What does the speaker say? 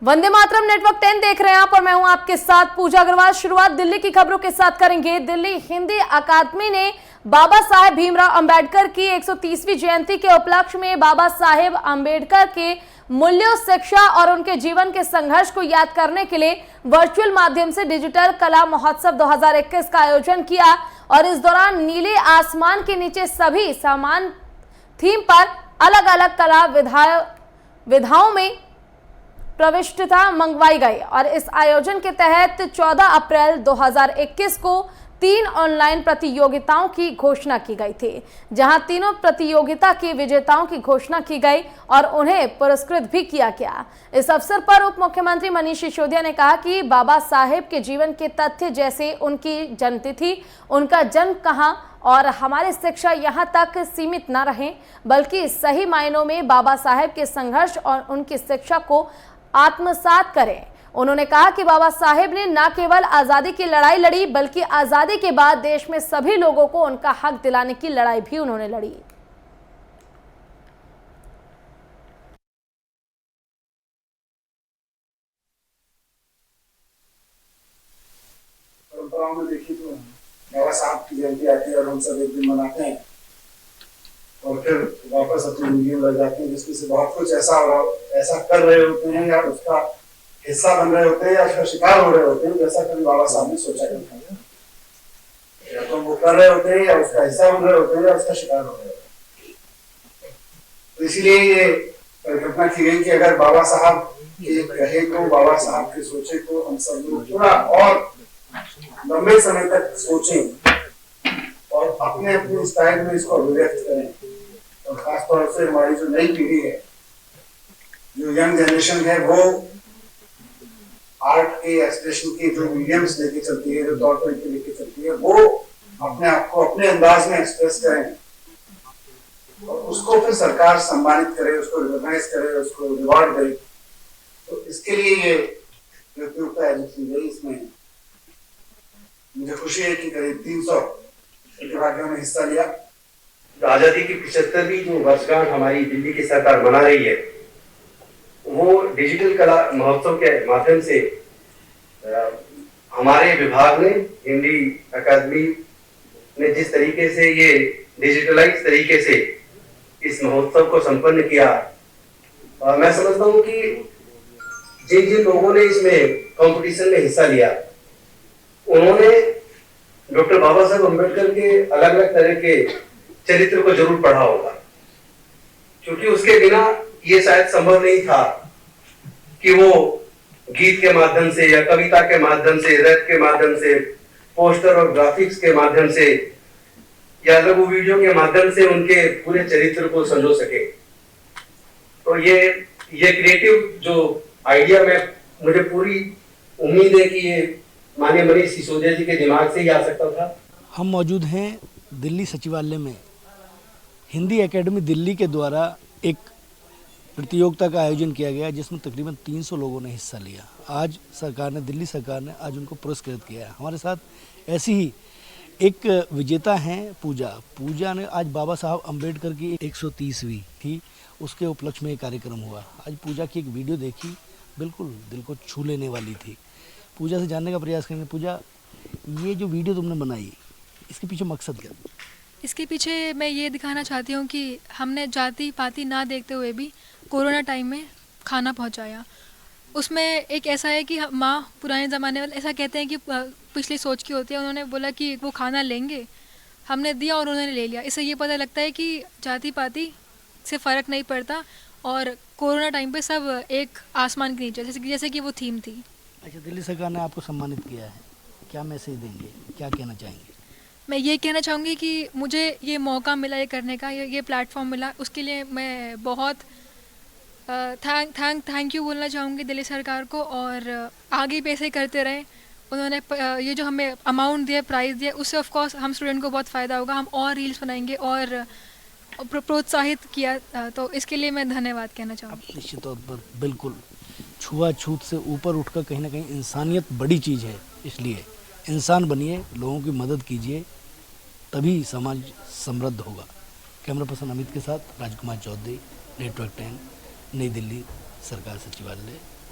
Vande Mataram network 10 देख रहे हैं आप और मैं हूं आपके साथ पूजा अग्रवाल। शुरुआत दिल्ली की खबरों के साथ करेंगे। दिल्ली हिंदी अकादमी ने बाबा साहेब भीमराव अंबेडकर की 130वीं जयंती के उपलक्ष्य में बाबा साहेब अंबेडकर के मूल्यों, शिक्षा और उनके जीवन के संघर्ष को याद करने के लिए वर्चुअल माध्यम से डिजिटल कला महोत्सव 2021 का आयोजन किया और इस दौरान नीले आसमान के नीचे सभी समान थीम पर अलग अलग कला विधाओं में प्रविष्टता मंगवाई गई और इस आयोजन के तहत 14 अप्रैल 2021 को 3 ऑनलाइन प्रतियोगिताओं की घोषणा की गई थी, जहां तीनों प्रतियोगिता के विजेताओं की घोषणा की गई और उन्हें पुरस्कृत भी किया गया। इस अवसर पर उप मुख्यमंत्री मनीष सिसोदिया ने कहा कि बाबा साहेब के जीवन के तथ्य जैसे उनकी जन्मतिथि, उनका जन्म कहां और हमारी शिक्षा यहां तक सीमित न रहे, बल्कि सही मायनों में बाबा साहेब के संघर्ष और उनकी शिक्षा को आत्मसात करें। उन्होंने कहा कि बाबा साहेब ने न केवल आजादी की लड़ाई लड़ी, बल्कि आजादी के बाद देश में सभी लोगों को उनका हक दिलाने की लड़ाई भी उन्होंने लड़ी। परंपराओं में देखिए तो बाबा साहब की जयंती आती है और हम सब एक दिन मनाते हैं और फिर वापस अपनी जिंदगी में लग जाते हैं, जिसमें से बहुत कुछ ऐसा कर रहे होते हैं या उसका हिस्सा बन रहे होते हैं या उसका शिकार हो रहे होते हैं, जैसा कभी बाबा साहब ने सोचा करता है। या तो वो कर रहे होते हैं या उसका हिस्सा बन रहे होते हैं या उसका शिकार हो रहे होते हैं। तो इसीलिए ये परिकल्पना की गई कि अगर बाबा साहब के कहे को, बाबा साहब के सोचे को हम सब लोग थोड़ा और लंबे समय तक सोचें और अपने अपने स्टाइल में इसको अभिव्यक्त करें। और खासतौर से हमारी जो नई पीढ़ी है, जो यंग जनरेशन है, वो आर्ट के एक्सप्रेशन के जो मीडियम्स लेके चलती है, जो तौर तरीके लेके चलती है, वो अपने आप को अपने अंदाज में एक्सप्रेस करें और उसको फिर सरकार सम्मानित करे, उसको रिकॉग्नाइज करे, उसको रिवॉर्ड करे। तो इसके लिए ये प्रतियोगिता आयोजित की गई। इसमें मुझे खुशी है कि करीब 300 प्रतिभागियों ने हिस्सा लिया। आजादी की 75वीं जो वर्षगांठ हमारी दिल्ली की सरकार मना रही है, वो डिजिटल कला महोत्सव के माध्यम से हमारे विभाग ने, हिंदी अकादमी ने जिस तरीके से ये डिजिटलाइज तरीके से इस महोत्सव को संपन्न किया, मैं समझता हूँ कि जिन जिन लोगों ने इसमें कंपटीशन में हिस्सा लिया, उन्होंने डॉक्टर बाबा साहेब अम्बेडकर के अलग अलग तरह के चरित्र को जरूर पढ़ा होगा, क्योंकि उसके बिना ये शायद संभव नहीं था कि वो गीत के माध्यम से या कविता के माध्यम से, रैप के माध्यम से, पोस्टर और ग्राफिक्स के माध्यम से या लघु वीडियो के माध्यम से उनके पूरे चरित्र को संजो सके। तो ये क्रिएटिव जो आइडिया में, मुझे पूरी उम्मीद है कि ये माननीय मनीष सिसोदिया जी के दिमाग से ही आ सकता था। हम मौजूद हैं दिल्ली सचिवालय में। हिंदी एकेडमी दिल्ली के द्वारा एक प्रतियोगिता का आयोजन किया गया, जिसमें तकरीबन 300 लोगों ने हिस्सा लिया। आज दिल्ली सरकार ने आज उनको पुरस्कृत किया है। हमारे साथ ऐसी ही एक विजेता हैं पूजा ने आज बाबा साहब अम्बेडकर की 130वीं थी, उसके उपलक्ष्य में एक कार्यक्रम हुआ। आज पूजा की एक वीडियो देखी, बिल्कुल दिल को छू लेने वाली थी। पूजा से जानने का प्रयास करेंगे। पूजा, ये जो वीडियो तुमने बनाई, इसके पीछे मकसद क्या? इसके पीछे मैं ये दिखाना चाहती हूँ कि हमने जाति पाति ना देखते हुए भी कोरोना टाइम में खाना पहुँचाया। उसमें एक ऐसा है कि माँ पुराने ज़माने वाले ऐसा कहते हैं कि पिछली सोच की होती है। उन्होंने बोला कि वो खाना लेंगे, हमने दिया और उन्होंने ले लिया। इससे ये पता लगता है कि जाति पाति से फ़र्क नहीं पड़ता और कोरोना टाइम पे सब एक आसमान के नीचे, जैसे कि वो थीम थी। अच्छा, दिल्ली सरकार ने आपको सम्मानित किया है, क्या मैसेज देंगे, क्या कहना चाहेंगे? मैं ये कहना चाहूँगी कि मुझे ये मौका मिला ये करने का, ये प्लेटफॉर्म मिला, उसके लिए मैं बहुत थैंक यू बोलना चाहूँगी दिल्ली सरकार को। और आगे भी ऐसे करते रहें। उन्होंने ये जो हमें अमाउंट दिया, प्राइज़ दिया, उससे ऑफ कोर्स हम स्टूडेंट को बहुत फ़ायदा होगा। हम और रील्स बनाएंगे और प्रोत्साहित किया, तो इसके लिए मैं धन्यवाद कहना चाहूँगी। निश्चित तौर पर बिल्कुल छुआछूत से ऊपर उठकर कहीं ना कहीं इंसानियत बड़ी चीज़ है, इसलिए इंसान बनिए, लोगों की मदद कीजिए, तभी समाज समृद्ध होगा। कैमरा पर्सन अमित के साथ राजकुमार चौधरी, नेटवर्क 10, नई दिल्ली सरकार सचिवालय।